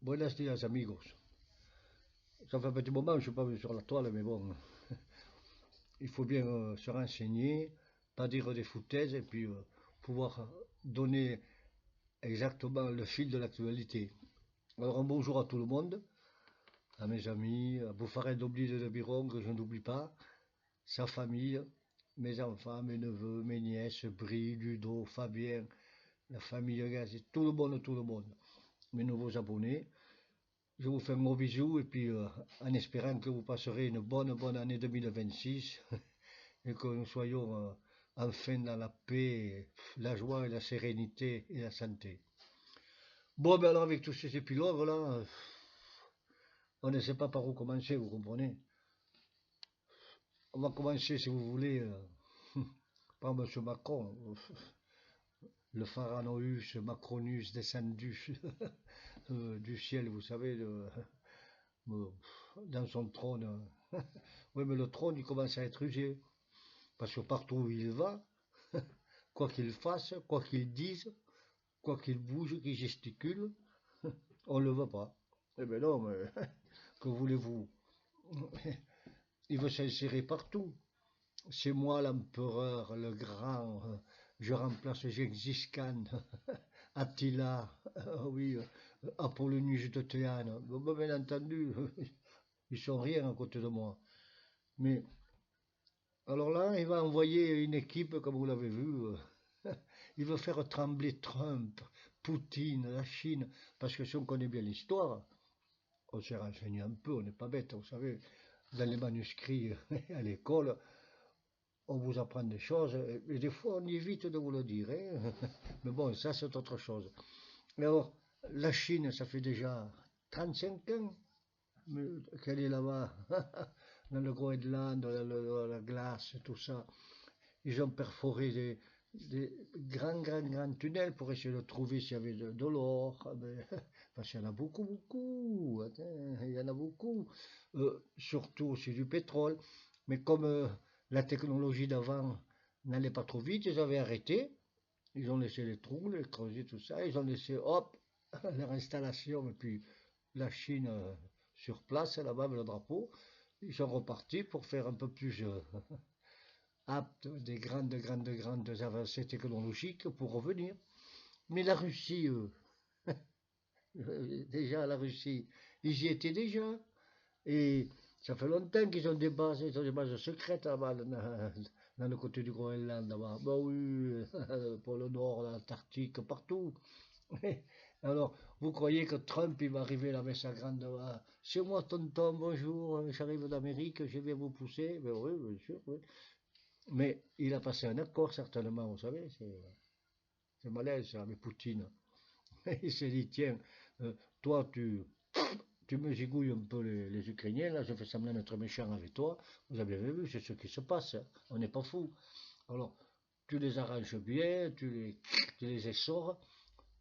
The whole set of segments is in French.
Buenos días, amigos. Ça fait un petit moment que je ne suis pas venu sur la toile, mais bon, il faut bien se renseigner, pas dire des foutaises, et puis pouvoir donner exactement le fil de l'actualité. Alors, un bonjour à tout le monde, à mes amis, à Bouffarel d'Obli de Biron, que je n'oublie pas, sa famille, mes enfants, mes neveux, mes nièces, Brie, Ludo, Fabien, la famille Gazi, tout le monde, tout le monde. Mes nouveaux abonnés. Je vous fais un gros bisou et puis en espérant que vous passerez une bonne année 2026 et que nous soyons enfin dans la paix, la joie et la sérénité et la santé. Bon, ben alors avec tous ces épilogues là, on ne sait pas par où commencer, vous comprenez. On va commencer, si vous voulez, par M. Macron, le pharaonus Macronus descendu du ciel, vous savez, dans son trône. Oui, mais le trône, il commence à être usé. Parce que partout où il va, quoi qu'il fasse, quoi qu'il dise, quoi qu'il bouge, qu'il gesticule, on ne le veut pas. Eh bien non, mais que voulez-vous? Il veut s'insérer partout. C'est moi l'empereur, le grand, je remplace Gengis Khan, Attila, oui, Apollonius de Théane. Bien entendu, ils sont rien à côté de moi. Mais alors là, il va envoyer une équipe, comme vous l'avez vu. Il veut faire trembler Trump, Poutine, la Chine. Parce que si on connaît bien l'histoire, on s'est renseigné un peu, on n'est pas bête, vous savez. Dans les manuscrits à l'école, on vous apprend des choses, et des fois on évite de vous le dire. Hein. Mais bon, ça c'est autre chose. Mais alors, la Chine, ça fait déjà 35 ans qu'elle est là-bas, dans le Groenland, dans la glace, tout ça. Ils ont perforé des grands tunnels pour essayer de trouver s'il y avait de l'or. Parce qu'il y en a beaucoup. Attends, il y en a beaucoup. Surtout aussi du pétrole. Mais comme la technologie d'avant n'allait pas trop vite, ils avaient arrêté. Ils ont laissé les trous, les creuser, tout ça. Ils ont laissé, hop, leur installation. Et puis la Chine sur place, là-bas, avec le drapeau. Ils sont repartis pour faire un peu plus apte des grandes avancées technologiques pour revenir. Mais la Russie, déjà la Russie, ils y étaient déjà. Et ça fait longtemps qu'ils ont des bases secrètes là-bas, dans le côté du Groenland, là-bas. Bah oui, pour le nord, l'Antarctique, partout. Alors, vous croyez que Trump, il va arriver là avec sa grande... c'est moi, tonton, bonjour, j'arrive d'Amérique, je vais vous pousser. Ben oui, bien sûr, oui. Mais il a passé un accord, certainement, vous savez, c'est malaise, ça, avec Poutine. Il s'est dit, tiens, euh, toi, tu me gigouilles un peu les Ukrainiens, là, je fais semblant d'être méchant avec toi. Vous avez vu, c'est ce qui se passe, hein. On n'est pas fou. Alors, tu les arranges bien, tu les essores.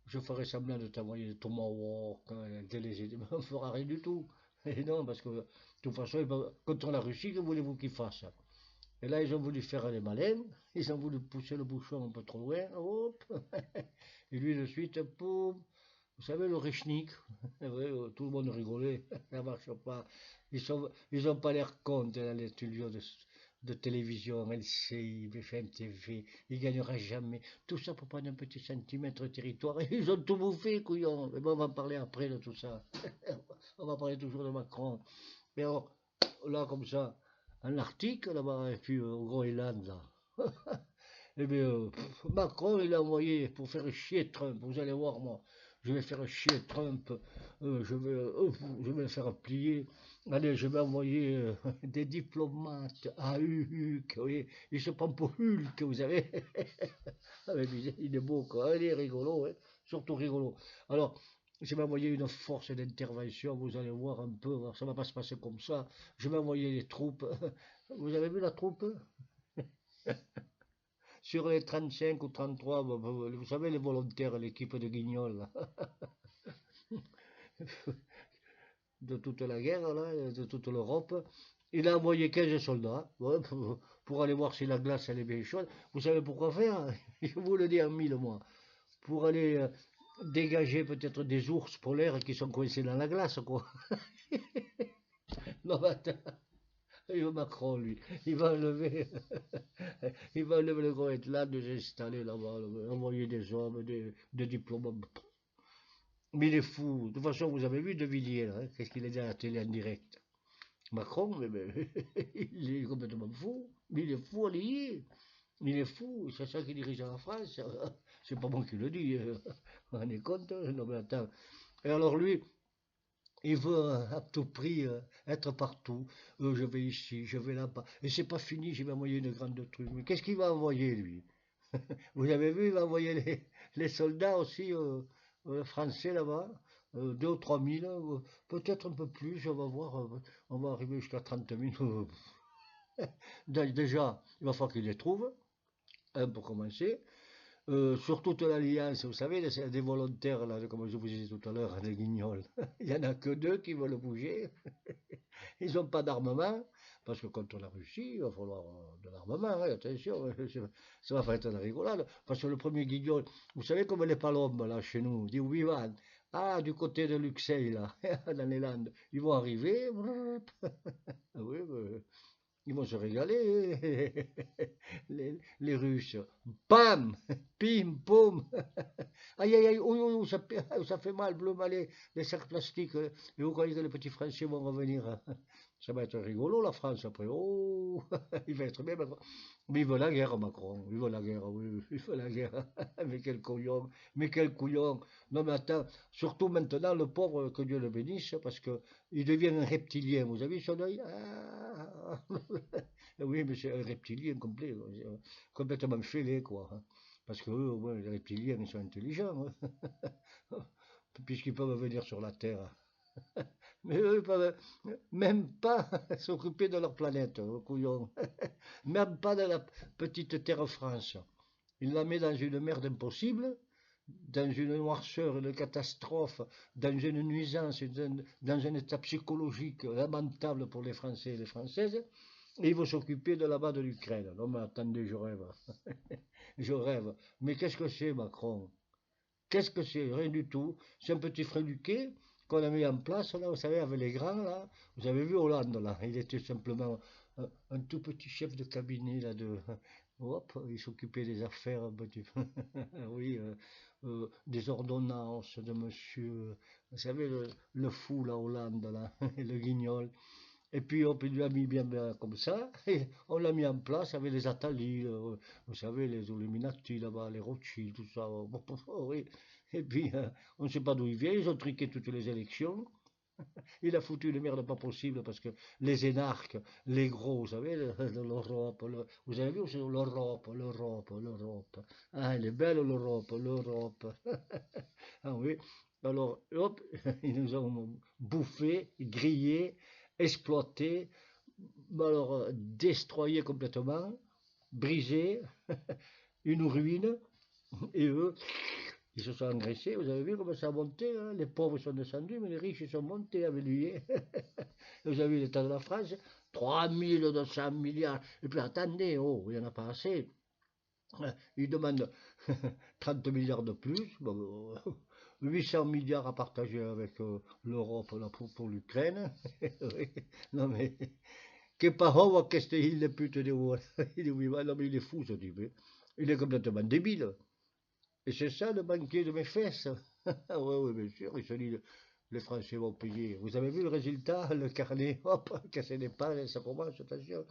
Je ferai semblant de t'envoyer des tomahawks, de les aider, mais on ne fera rien du tout. Et non, parce que, de toute façon, contre la Russie, que voulez-vous qu'ils fassent? Et là, ils ont voulu faire les malins, ils ont voulu pousser le bouchon un peu trop loin, hop, et lui de suite, poum, vous savez, le Rechnik, tout le monde rigolait, ça marche pas. Ils ont pas l'air compte dans les studios de télévision, LCI, BFM TV, il gagnera jamais. Tout ça pour prendre un petit centimètre de territoire, et ils ont tout bouffé, couillons. Mais bon, on va parler après de tout ça. On va parler toujours de Macron. Mais alors, là, comme ça, en Arctique, là-bas, et puis au Groenland, là. Eh bien, Macron, il a envoyé pour faire chier Trump. Vous allez voir, moi, je vais faire chier Trump. Je vais le faire plier. Allez, je vais envoyer des diplomates à Hulk. Oui, il se prend pour Hulk, vous savez. Ah, mais il est beau, quoi. Il est rigolo, hein. Surtout rigolo. Alors, je vais envoyer une force d'intervention. Vous allez voir un peu. Ça ne va pas se passer comme ça. Je vais envoyer les troupes. Vous avez vu la troupe? Sur les 35 ou 33, vous savez, les volontaires, l'équipe de Guignol, là, de toute la guerre, là, de toute l'Europe, il a envoyé 15 soldats, ouais, pour aller voir si la glace elle est bien chaude. Vous savez pourquoi faire? Je vous le dis en mille mois. Pour aller dégager peut-être des ours polaires qui sont coincés dans la glace, quoi. Non, mais attends, Macron, lui, il va enlever, il va enlever le Groenland, nous installer là-bas, envoyer des hommes, des diplomates. Mais il est fou. De toute façon, vous avez vu De Villiers, là, hein, qu'est-ce qu'il a dit à la télé en direct. Macron, il est complètement fou. Mais il est fou, il est fou. C'est ça qui dirige la France. C'est pas moi qui le dis. On est compte. Non, mais attends. Et alors lui, il veut à tout prix être partout. Je vais ici, je vais là-bas. Et c'est pas fini, je vais envoyer une grande truc. Mais qu'est-ce qu'il va envoyer, lui? Vous avez vu, il va envoyer les soldats aussi français là-bas. 2 ou 3 000, peut-être un peu plus, on va voir. On va arriver jusqu'à 30 000. Déjà, il va falloir qu'ils les trouvent, un pour commencer. Sur toute l'Alliance, vous savez, c'est des volontaires, là, comme je vous disais tout à l'heure, des guignols. Il n'y en a que deux qui veulent bouger. Ils n'ont pas d'armement, parce que contre la Russie, il va falloir de l'armement, hein, attention, ça va pas être une rigolade. Parce que le premier guignol, vous savez comme les palombes, là, chez nous, dit Vivan, ah, du côté de Luxeuil, là, dans les Landes, ils vont arriver, oui, ils vont se régaler, les Russes. Bam! Pim, poum! Aïe, aïe, aïe, ouh, ouh, ouh, ça fait mal, bleu malais, les sacs plastiques. Et vous croyez que les petits Français vont revenir? Ça va être rigolo, la France, après. Oh, il va être bien, Macron. Mais il veut la guerre, Macron. Il veut la guerre, oui, oui, il veut la guerre. Mais quel couillon, mais quel couillon. Non, mais attends, surtout maintenant, le pauvre, que Dieu le bénisse, parce que il devient un reptilien. Vous avez vu son œil? Ah. Oui, mais c'est un reptilien complet, quoi. Complètement fêlé, quoi, hein. Parce que eux, ouais, les reptiliens, ils sont intelligents, hein. Puisqu'ils peuvent venir sur la Terre. Mais eux, ils peuvent même pas s'occuper de leur planète, couillon. Même pas de la petite Terre France. Il la met dans une merde impossible, dans une noirceur, une catastrophe, dans une nuisance, dans un état psychologique lamentable pour les Français et les Françaises. Et il veut s'occuper de là-bas de l'Ukraine. Non mais attendez, je rêve. Je rêve. Mais qu'est-ce que c'est, Macron? Qu'est-ce que c'est? Rien du tout. C'est un petit freluquet qu'on a mis en place, là, vous savez, avec les grands, là. Vous avez vu Hollande, là. Il était simplement un tout petit chef de cabinet, là, de... Hop, il s'occupait des affaires, un petit peu. Oui, des ordonnances de monsieur, vous savez, le fou, là, Hollande, là, le guignol. Et puis hop, il lui a mis bien comme ça, et on l'a mis en place avec les Attali, vous savez, les Illuminati là-bas, les Rothschild, tout ça. Oui. Et puis, on ne sait pas d'où il vient, ils ont truqué toutes les élections. Il a foutu une merde pas possible parce que les énarques, les gros, vous savez, l'Europe, vous avez vu aussi l'Europe. Ah, elle est belle l'Europe, l'Europe. Ah oui. Alors, hop, ils nous ont bouffé, grillé, exploité, alors destroyé complètement, brisé, une ruine, et eux, ils se sont engraissés. Vous avez vu comment ça a monté, hein. Les pauvres sont descendus, mais les riches ils sont montés avec lui, hein. Vous avez vu l'état de la France? 3200 milliards. Et puis attendez, oh, il n'y en a pas assez. Ils demandent 30 milliards de plus. Bon, 800 milliards à partager avec l'Europe là, pour l'Ukraine. Oui. Non mais, che parola che il pute de voix. Il dit oui, bah, non mais il est fou ce type, hein. Il est complètement débile. Et c'est ça le banquier de mes fesses. Ah ouais, ouais, bien sûr, il se dit les Français vont payer. Vous avez vu le résultat, le carnet, hop, casser des pages, ça commence, attention.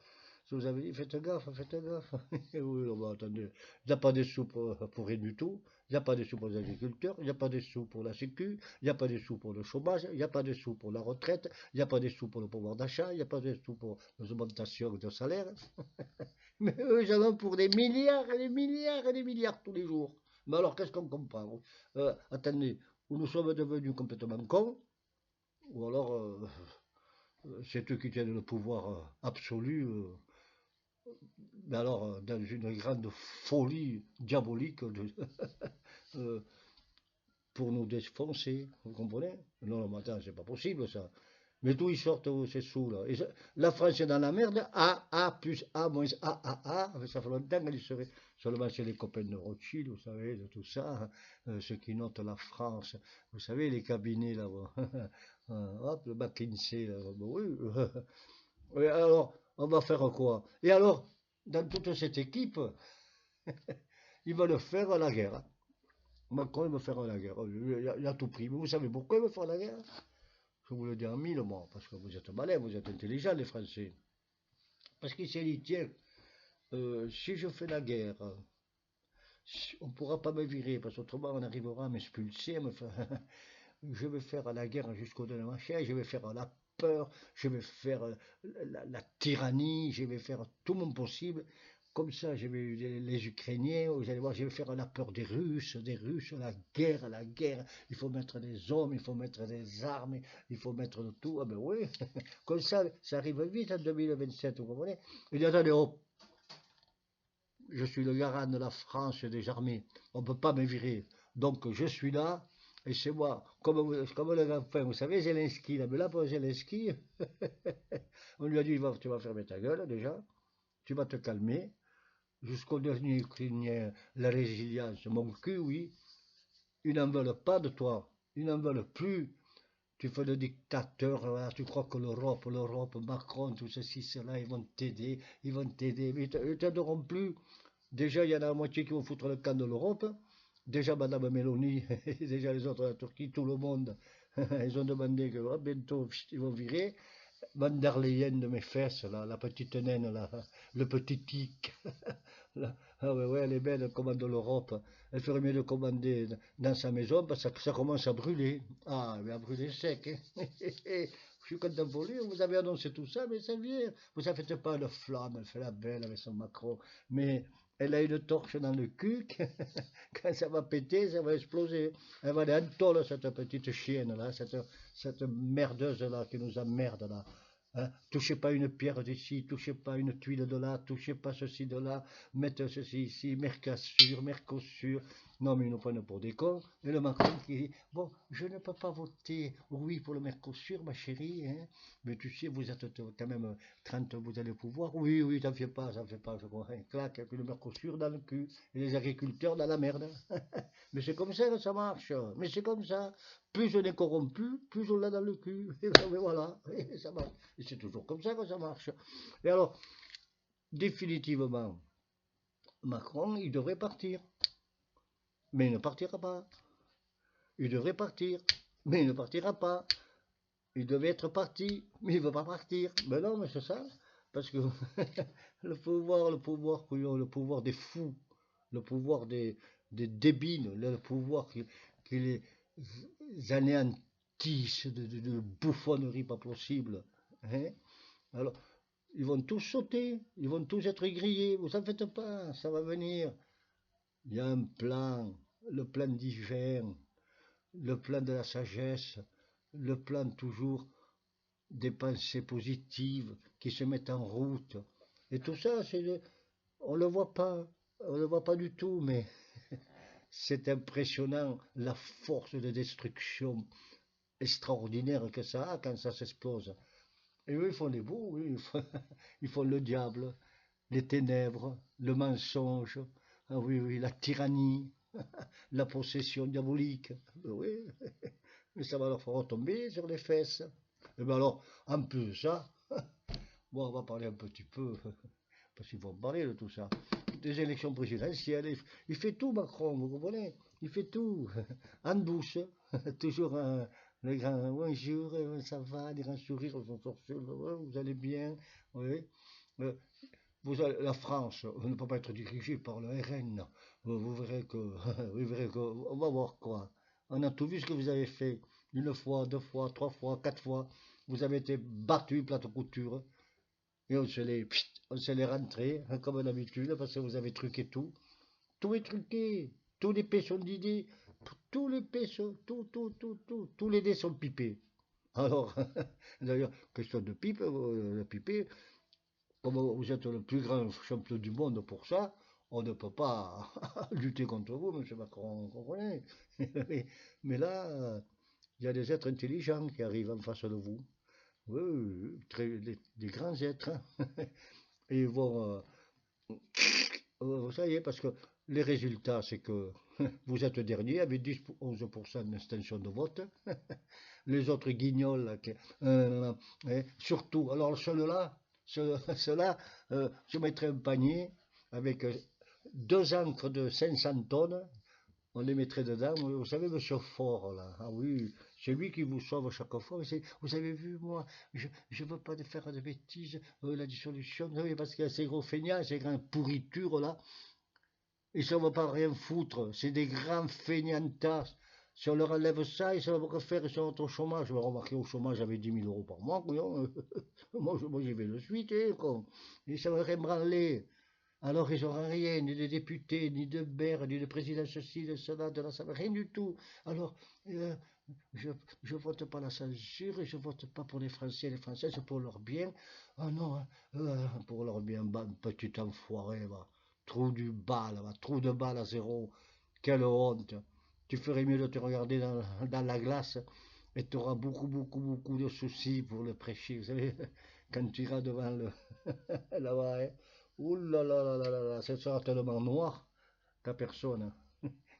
Je vous avais dit, faites gaffe, faites gaffe. Oui, non, bah, attendez, il n'y a pas de sous pour rien du tout. Il n'y a pas de sous pour les agriculteurs, il n'y a pas de sous pour la sécu, il n'y a pas de sous pour le chômage, il n'y a pas de sous pour la retraite, il n'y a pas de sous pour le pouvoir d'achat, il n'y a pas de sous pour les augmentations de salaire. Mais eux, ils en ont pour des milliards et des milliards et des milliards tous les jours. Mais alors, qu'est-ce qu'on comprend? Attendez, ou nous sommes devenus complètement cons, ou alors c'est eux qui tiennent le pouvoir absolu, mais alors dans une grande folie diabolique euh, pour nous défoncer, vous comprenez? Non, non, mais attends, c'est pas possible ça. Mais d'où ils sortent ces sous-là? La France est dans la merde, A plus A moins A, ça fait longtemps qu'elle y serait. Seulement c'est les copains de Rothschild, vous savez, de tout ça, hein, ceux qui notent la France. Vous savez, les cabinets là-bas. Hop, le McKinsey, là, bah oui. Oui, alors, on va faire quoi? Et alors, dans toute cette équipe, ils veulent faire la guerre. Macron, il veut faire la guerre. Il a tout pris. Mais vous savez pourquoi il veut faire la guerre? Je vous le dis en mille mots, parce que vous êtes malins, vous êtes intelligents, les Français. Parce qu'il s'est dit, tiens, si je fais la guerre, on ne pourra pas me virer, parce qu'autrement on arrivera à m'expulser, je vais faire la guerre jusqu'au dernier machin, je vais faire la peur, je vais faire la tyrannie, je vais faire tout mon possible. Comme ça, je vais les Ukrainiens, vous allez voir, je vais faire la peur des Russes, la guerre. Il faut mettre des hommes, il faut mettre des armes, il faut mettre de tout. Ah ben oui, comme ça arrive vite en 2027, vous comprenez? Il dit, attendez, oh, je suis le garant de la France et des armées, on ne peut pas me virer. Donc je suis là, et c'est moi, comme le enfin, vous savez, Zelensky, là, mais là pour Zelensky, on lui a dit, tu vas fermer ta gueule déjà, tu vas te calmer, jusqu'au dernier Ukrainien, la résilience, mon cul, oui, ils n'en veulent pas de toi, ils n'en veulent plus. Tu fais le dictateur, voilà, tu crois que l'Europe, Macron, tout ceci, cela, ils vont t'aider, mais ils t'aideront plus. Déjà, il y en a la moitié qui vont foutre le camp de l'Europe. Déjà, Madame Mélanie, déjà les autres, la Turquie, tout le monde, ils ont demandé que bientôt, ils vont virer. Van der Leyen de mes fesses, là, la petite naine, là, le petit tic. Ah ouais, ouais, elle est belle, elle commande l'Europe. Elle ferait mieux de commander dans sa maison parce que ça commence à brûler. Ah, mais à brûler sec. Hein. Je suis content pour lui, vous avez annoncé tout ça, mais ça vient. Vous ne faites pas de flamme, elle fait la belle avec son Macron. Mais elle a une torche dans le cul, quand ça va péter, ça va exploser. Elle va aller en tôle, cette petite chienne-là, cette merdeuse-là qui nous emmerde là. Hein, touchez pas une pierre d'ici, touchez pas une tuile de là, touchez pas ceci de là, mettez ceci ici, Mercosur, Mercosur. Non, mais ils nous prennent pour des cons. Et le Macron qui dit, bon, je ne peux pas voter oui pour le Mercosur, ma chérie, hein, mais tu sais, vous êtes quand même 30, vous allez pouvoir. Oui, oui, t'en fais pas, je crois. Hein, clac, et puis le Mercosur dans le cul, et les agriculteurs dans la merde. Mais c'est comme ça que ça marche, mais c'est comme ça. Plus on est corrompu, plus on l'a dans le cul. Et voilà, et ça marche. Et c'est toujours comme ça que ça marche. Et alors, définitivement, Macron, il devrait partir. Mais il ne partira pas. Il devrait partir. Mais il ne partira pas. Il devait être parti, mais il ne veut pas partir. Mais non, mais c'est ça. Parce que couillon, le pouvoir des fous, le pouvoir des débiles, le pouvoir qui les anéantissent de bouffonneries pas possibles. Hein. Alors, ils vont tous sauter, ils vont tous être grillés, vous en faites pas, ça va venir. Il y a un plan, le plan d'hiver, le plan de la sagesse, le plan toujours des pensées positives qui se mettent en route. Et tout ça, on le voit pas, on le voit pas du tout, mais c'est impressionnant la force de destruction extraordinaire que ça a quand ça s'explose. Et eux, ils font les beaux, oui, ils font le diable, les ténèbres, le mensonge, ah oui, oui, la tyrannie, la possession diabolique. Ben oui, mais ça va leur faire retomber sur les fesses. Et bien alors, en plus de ça, bon, on va parler un petit peu, parce qu'il faut en parler de tout ça. Des élections présidentielles, il fait tout Macron, vous comprenez? Il fait tout. En douce, toujours le grand bonjour, ça va, des grands sourires, vous allez bien, oui. Euh, la France ne peut pas être dirigée par le RN. Vous verrez que, vous verrez que, on va voir quoi. On a tout vu ce que vous avez fait. Une fois, deux fois, trois fois, quatre fois. Vous avez été battu plate couture. Et on se les rentré, hein, comme d'habitude, parce que vous avez truqué tout. Tout est truqué. Tous les P sont d'idées. Tous les P sont, tous les dés sont pipés. Alors, d'ailleurs, question de pipe, le pipé, comme vous êtes le plus grand champion du monde pour ça, on ne peut pas lutter contre vous, M. Macron, vous comprenez? Mais là, il y a des êtres intelligents qui arrivent en face de vous. Oui, oui, oui, des grands êtres, hein. Et ils vont, ça y est, parce que les résultats, c'est que vous êtes dernier avec 10-11% d'extension de vote. Les autres guignols, là, surtout, alors ceux-là, je mettrais un panier avec deux ancres de 500 tonnes, on les mettrait dedans. Vous savez, monsieur Fort, là, ah oui, c'est lui qui vous sauve chaque fois. Vous avez vu, moi, je veux pas de faire de bêtises, la dissolution, oui, parce qu'il y a ces gros feignants, ces grandes pourritures, là, ils ne savent pas rien foutre, c'est des grands feignants. Si on leur enlève ça, ils savent pas faire, ils sont au chômage. Je vais remarquer au chômage, j'avais 10 000 € par mois, couillon. Moi j'y vais de suite, hein, con. Ils savent rien branler. Alors ils n'auront rien, ni de députés, ni de maire, ni de président ceci, de cela, de l'Assemblée, rien du tout. Alors, euh, je ne vote pas la censure, et je ne vote pas pour les Français et les Françaises, pour leur bien. Ah non, hein, pour leur bien, bah, petit enfoiré, va. Trou du bas, là, va. Trou de balle à zéro. Quelle honte. Tu ferais mieux de te regarder dans la glace et tu auras beaucoup, beaucoup, beaucoup de soucis pour le prêcher. Vous savez, quand tu iras devant le là-bas, hein. Ouh là, ce sera tellement noir ta personne.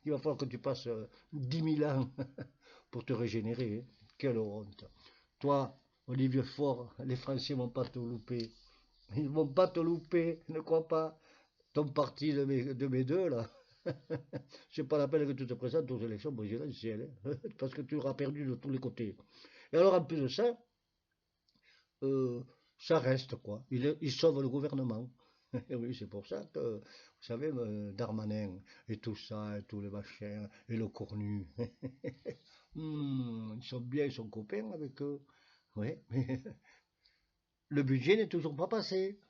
Il va falloir que tu passes 10 000 ans pour te régénérer, hein. Quelle honte. Toi, Olivier Faure, les Français vont pas te louper. Ils vont pas te louper, ne crois pas. Ton parti de mes deux, là, c'est pas la peine que tu te présentes aux élections présidentielles, hein, parce que tu auras perdu de tous les côtés. Et alors, en plus de ça, euh, ça reste, quoi. Il sauve le gouvernement. Et oui, c'est pour ça que, vous savez, Darmanin et tout ça, et tous les machins, et le cornu, ils sont bien, ils sont copains avec eux. Oui, mais le budget n'est toujours pas passé.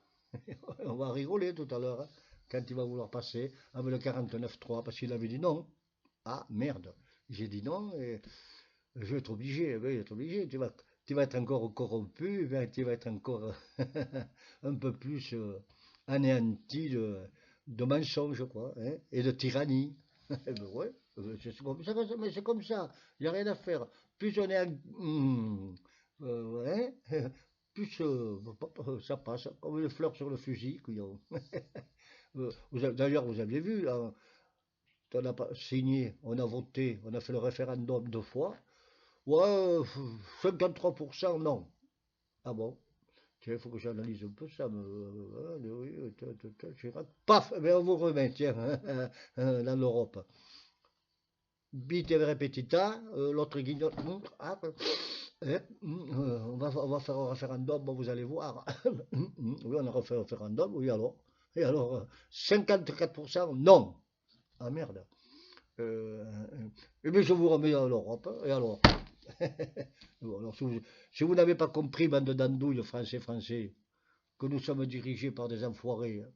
On va rigoler tout à l'heure, hein, quand il va vouloir passer avec le 49.3, parce qu'il avait dit non. Ah, merde. J'ai dit non, et je vais être obligé, je vais être obligé. Tu vas être encore corrompu, tu vas être encore un peu plus anéanti de mensonges, quoi, hein, et de tyrannie. Eh ben ouais, c'est comme ça, mais c'est comme ça, il n'y a rien à faire. Plus on est ouais, plus ça passe, comme une fleur sur le fusil, couillon. D'ailleurs, vous aviez vu, là, on a signé, on a voté, on a fait le référendum 2 fois. Ouais, 53% non. Ah bon? Tiens, il faut que j'analyse un peu ça. Oui, Chirac. Paf, eh bien, on vous remet, tiens, dans l'Europe. Bite repetita, l'autre guignol. Ah, on va faire un référendum, bon, vous allez voir. Oui, on a refait un référendum, oui, alors. Et alors, 54% non. Ah merde. Eh bien, je vous remets dans l'Europe, hein, et alors? Bon, alors, si vous n'avez pas compris, bande d'andouilles, français, que nous sommes dirigés par des enfoirés, hein,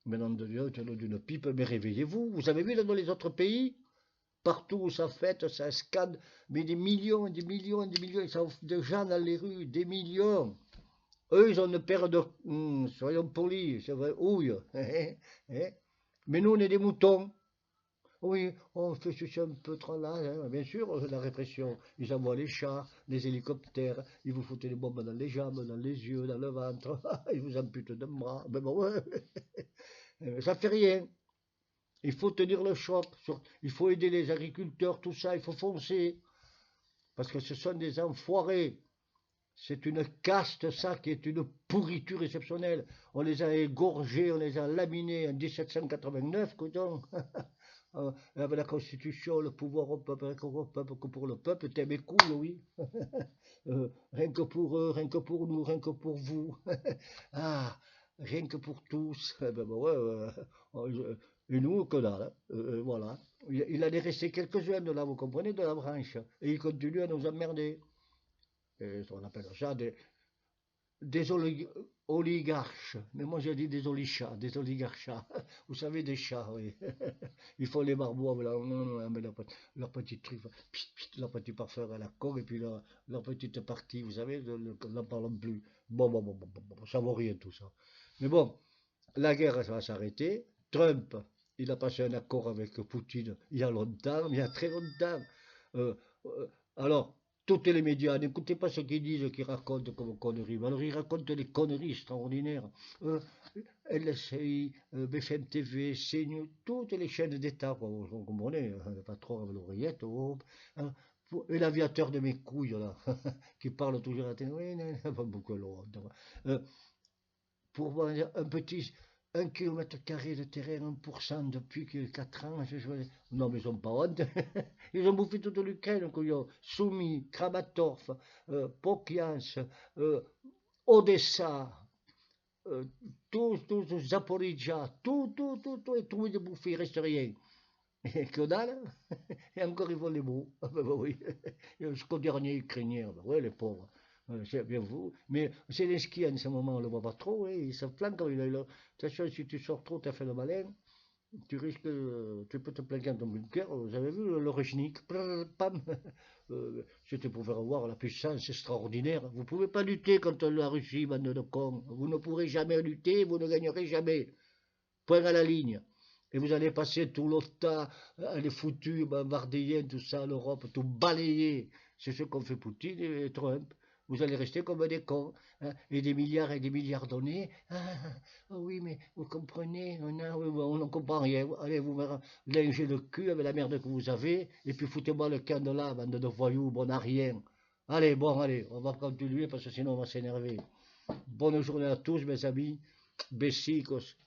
maintenant de Dieu, d'une pipe, mais réveillez-vous. Vous avez vu dans les autres pays, partout où ça fête, ça scande, mais des millions, des millions, des millions, ils sont de gens dans les rues, des millions. Eux, ils ont une paire de, soyons polis, c'est vrai, houille. Hein. Mais nous, on est des moutons. Oui, on fait ceci un peu trop là, hein. Bien sûr, la répression. Ils envoient les chars, les hélicoptères, ils vous foutent des bombes dans les jambes, dans les yeux, dans le ventre, ils vous amputent d'un bras. Mais bon, ouais, ça fait rien. Il faut tenir le choc, il faut aider les agriculteurs, tout ça, il faut foncer. Parce que ce sont des enfoirés. C'est une caste, ça, qui est une pourriture exceptionnelle. On les a égorgés, on les a laminés en 1789, coudon. Avec la Constitution, le pouvoir au peuple, rien qu'au peuple, que pour le peuple, t'es mes couilles, oui. Rien que pour eux, rien que pour nous, rien que pour vous. Ah, rien que pour tous. Eh ben, ouais, et nous, que dalle, hein. Voilà. Il a laissé quelques-uns de là, vous comprenez, de la branche. Et il continue à nous emmerder. Et on appelle ça des oligarches. Mais moi, j'ai dit des olichats, des oligarchats. Vous savez, des chats, oui. Ils font les marmots avec leur petit truc, leur petit parfum à la con, et puis leur petite partie, vous savez, n'en parlons plus. Bon, ça vaut rien tout ça. Mais bon, la guerre, ça va s'arrêter. Trump, il a passé un accord avec Poutine il y a longtemps, il y a très longtemps. Euh, alors, Toutes les médias, n'écoutez pas ce qu'ils disent, qu'ils racontent comme conneries. Alors ils racontent des conneries extraordinaires. Euh, LCI, BFM TV, CNews, toutes les chaînes d'État, vous comprenez, le patron avec l'oreillette, oh, hein, et l'aviateur de mes couilles, là, qui parle toujours à la télé, oui, non, pas beaucoup l'autre. Pour vendre un petit 1 km² de terrain, 1% depuis 4 ans. Non, mais ils n'ont pas honte. Ils ont bouffé toute l'Ukraine, couillon. Soumis, Kramatorsk, Popiansk, Odessa, tout, Zaporizhia, tout est trouvé de bouffer, il ne reste rien. Et que dalle. Et encore ils vont les mots. Ah ben oui. Jusqu'au dernier Ukrainien. Ben ouais, les pauvres. C'est bien vous. Mais c'est les skis en ce moment, on ne le voit pas trop. Hein. Ils se planquent quand il a attention, si tu sors trop, tu as fait le malin. Tu risques, tu peux te planquer dans ton bunker. Vous avez vu le Rechnik, pam. C'était pour faire voir la puissance extraordinaire. Vous ne pouvez pas lutter contre la Russie, bande de cons. Vous ne pourrez jamais lutter, vous ne gagnerez jamais. Point à la ligne. Et vous allez passer tout l'OTAN, les foutus, bombardiers, tout ça, l'Europe, tout balayer. C'est ce qu'ont fait Poutine et Trump. Vous allez rester comme des cons, hein, et des milliards donnés. Oui, mais vous comprenez, on n'en comprend rien. Allez vous linger le cul avec la merde que vous avez, et puis foutez-moi le camp de là, bande de voyous, bon à rien. Allez, bon, allez, on va continuer parce que sinon on va s'énerver. Bonne journée à tous, mes amis. Besicos.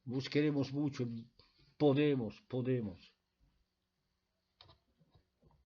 Vos queremos mucho. Podemos.